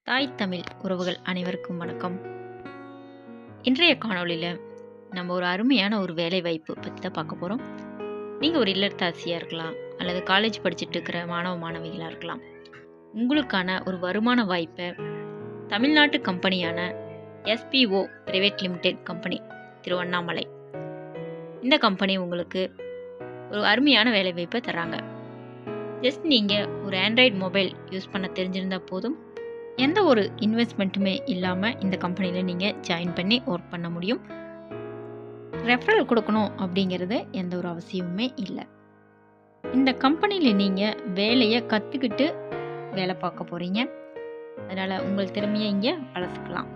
தாய் தமிழ் உறவுகள் அனைவருக்கும் வணக்கம். இன்றைய காணொளியில் நம்ம ஒரு அருமையான ஒரு வேலை வாய்ப்பு பற்றி தான் பார்க்க போகிறோம். நீங்கள் ஒரு இல்லத்தரசியாக இருக்கலாம், அல்லது காலேஜ் படிச்சுட்டு இருக்கிற மாணவிகளாக இருக்கலாம். உங்களுக்கான ஒரு வருமான வாய்ப்பை தமிழ்நாட்டு கம்பெனியான SPO private limited company Tiruvannamalai, இந்த கம்பெனி உங்களுக்கு ஒரு அருமையான வேலை வாய்ப்பை தராங்க. ஜஸ்ட் நீங்கள் ஒரு ஆண்ட்ராய்டு மொபைல் யூஸ் பண்ண தெரிஞ்சிருந்தால் போதும். எந்த ஒரு இன்வெஸ்ட்மெண்ட்டுமே இல்லாமல் இந்த கம்பெனியில் நீங்கள் ஜாயின் பண்ணி ஒர்க் பண்ண முடியும். ரெஃபரல் கொடுக்கணும் அப்படிங்கிறது எந்த ஒரு அவசியமுமே இல்லை. இந்த கம்பெனியில் நீங்கள் வேலையை கற்றுக்கிட்டு வேலை பார்க்க போகிறீங்க. அதனால் உங்கள் திறமையை இங்கே வளர்த்துக்கலாம்.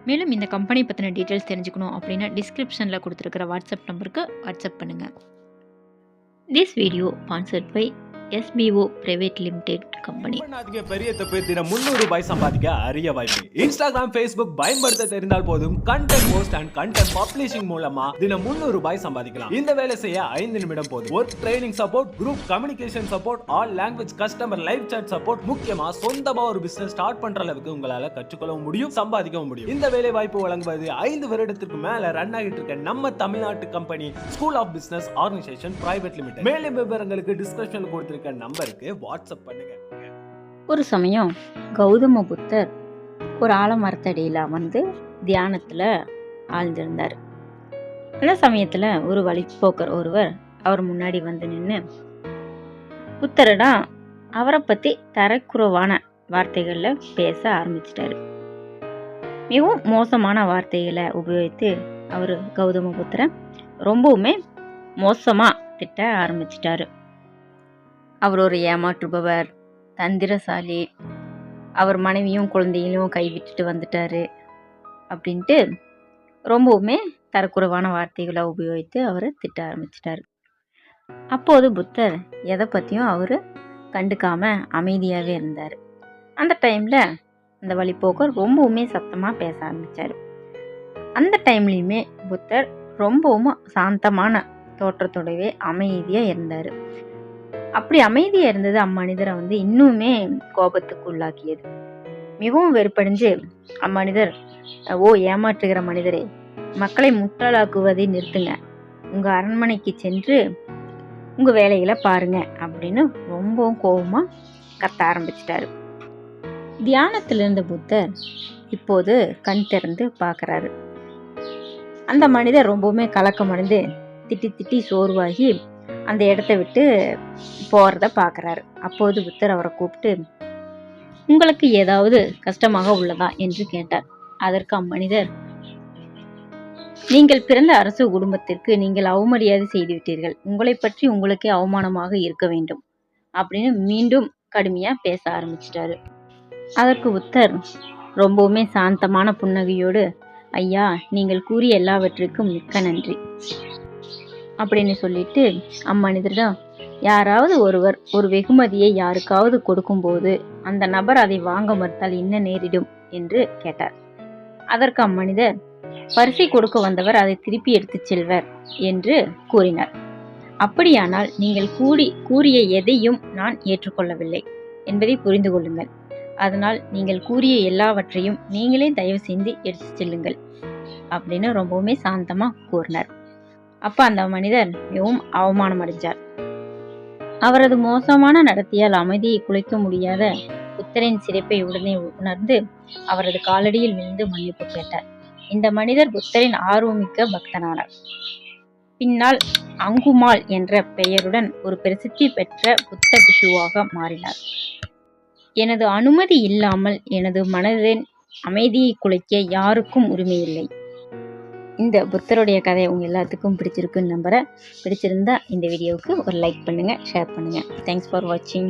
மேலும் இந்த கம்பெனி பற்றின டீட்டெயில்ஸ் தெரிஞ்சுக்கணும் அப்படின்னா டிஸ்கிரிப்ஷனில் கொடுத்துருக்கிற வாட்ஸ்அப் நம்பருக்கு வாட்ஸ்அப் பண்ணுங்கள். This video sponsored by SBO private limited company. பெரிய தப்பு, தினம் 300 ரூபாய் சம்பாதிக்க அரிய வாய்ப்பு. இன்ஸ்டாகிராம், Facebook பயன்படுத்த தெரிந்தால் போதும் content post and content publishing மூலமா தினம் 300 ரூபாய் சம்பாதிக்கலாம். இந்த வேலை செய்ய 5 நிமிடம் போதும். Work training support, group communication support, all language customer live chat support, முக்கியமா சொந்தமா ஒரு பிசினஸ் ஸ்டார்ட் பண்ற அளவுக்கு உங்களால கற்றுக்கொள்ளவும் முடியும், சம்பாதிக்கவும் முடியும். இந்த வேலை வாய்ப்பு வழங்குவது 5 வருடத்திற்கு மேல ரன் ஆகிட்டு இருக்க நம்ம தமிழ்நாட்டு company school of business organisation private limited. மேலும் விவரங்களுக்கு டிஸ்கிரிப்ஷன்ல கொடுத்திருக்க நம்பருக்கு வாட்ஸ்அப் பண்ணுங்க. ஒரு சமயம் கௌதம புத்தர் ஒரு ஆலமரத்தடியில் அமர்ந்து தியானத்தில் ஆழ்ந்திருந்தார். அந்த சமயத்தில் ஒரு வழிப்போக்கர் ஒருவர் அவர் முன்னாடி வந்து நின்று புத்தரிடம் அவரை பற்றி தரக்குறைவான வார்த்தைகளில் பேச ஆரம்பிச்சிட்டாரு. மிகவும் மோசமான வார்த்தைகளை உபயோகித்து அவர் கௌதம புத்தரை ரொம்பவுமே மோசமாக திட்ட ஆரம்பிச்சிட்டாரு. அவர் ஒரு ஏமாற்றுபவர், தந்திரசாலி, அவர் மனைவியும் குழந்தைகளையும் கைவிட்டுட்டு வந்துட்டாரு அப்படின்ட்டு ரொம்பவுமே தரக்குறைவான வார்த்தைகளை உபயோகித்து அவர் திட்ட ஆரம்பிச்சிட்டாரு. அப்போது புத்தர் எதை பற்றியும் அவர் கண்டுக்காம அமைதியாகவே இருந்தார். அந்த டைமில் அந்த வழிப்போக்கர் ரொம்பவுமே சத்தமாக பேச ஆரம்பித்தார். அந்த டைம்லையுமே புத்தர் ரொம்பவும் சாந்தமான தோற்றத்தோடவே அமைதியாக இருந்தார். அப்படி அமைதியாக இருந்தது அம்மனிதரை இன்னுமே கோபத்துக்கு உள்ளாக்கியது. மிகவும் வெறுப்படைஞ்சு அம்மனிதர், ஏமாற்றுகிற மனிதரே, மக்களை முட்டாளாக்குவதை நிறுத்துங்க, உங்கள் அரண்மனைக்கு சென்று உங்கள் வேலைகளை பாருங்க அப்படின்னு ரொம்பவும் கோபமாக கத்த ஆரம்பிச்சிட்டாரு. தியானத்தில் இருந்த புத்தர் இப்போது கண் திறந்து பார்க்குறாரு. அந்த மனிதர் ரொம்பவுமே கலக்கமடைந்து திட்டி சோர்வாகி அந்த இடத்த விட்டு போகிறத பார்க்குறாரு. அப்போது புத்தர் அவரை கூப்பிட்டு, உங்களுக்கு ஏதாவது கஷ்டமாக உள்ளதா என்று கேட்டார். அதற்கு அம்மனிதர், நீங்கள் பிறந்த அரசு குடும்பத்திற்கு நீங்கள் அவமரியாதை செய்துவிட்டீர்கள், உங்களை பற்றி உங்களுக்கே அவமானமாக இருக்க வேண்டும் அப்படின்னு மீண்டும் கடுமையாக பேச ஆரம்பிச்சிட்டாரு. அதற்கு புத்தர் ரொம்பவுமே சாந்தமான புன்னகையோடு, ஐயா, நீங்கள் கூறிய எல்லாவற்றிற்கும் மிக்க நன்றி அப்படின்னு சொல்லிட்டு அம்மனிதரிடம், யாராவது ஒருவர் ஒரு வெகுமதியை யாருக்காவது கொடுக்கும்போது அந்த நபர் அதை வாங்க மறுத்தால் என்ன நேரிடும் என்று கேட்டார். அதற்கு அம்மனிதர், பரிசை கொடுக்க வந்தவர் அதை திருப்பி எடுத்துச் செல்வர் என்று கூறினார். அப்படியானால் நீங்கள் கூறிய எதையும் நான் ஏற்றுக்கொள்ளவில்லை என்பதை புரிந்து கொள்ளுங்கள். அதனால் நீங்கள் கூறிய எல்லாவற்றையும் நீங்களே தயவு செய்து எடுத்து செல்லுங்கள் அப்படின்னு ரொம்பவுமே சாந்தமா கூறினார். அப்ப அந்த மனிதர் மிகவும் அவமானம் அடைஞ்சார். அவரது மோசமான நடத்தையால் அமைதியை குலைக்க முடியாத புத்தரின் சிரிப்பை உடனே உணர்ந்து அவரது காலடியில் விழுந்து மன்னிப்பு கேட்டார். இந்த மனிதர் புத்தரின் ஆர்வமிக்க பக்தனானார். பின்னால் அங்குமால் என்ற பெயருடன் ஒரு பிரசித்தி பெற்ற புத்த பிஷுவாக மாறினார். எனது அனுமதி இல்லாமல் எனது மனதின் அமைதியை குலைக்க யாருக்கும் உரிமையில்லை. இந்த புத்தருடைய கதை உங்கள் எல்லாத்துக்கும் பிடிச்சிருக்குன்னு நம்புகிறேன். பிடிச்சிருந்தா இந்த வீடியோவுக்கு ஒரு லைக் பண்ணுங்கள், ஷேர் பண்ணுங்கள். தேங்க்ஸ் ஃபார் வாட்சிங்.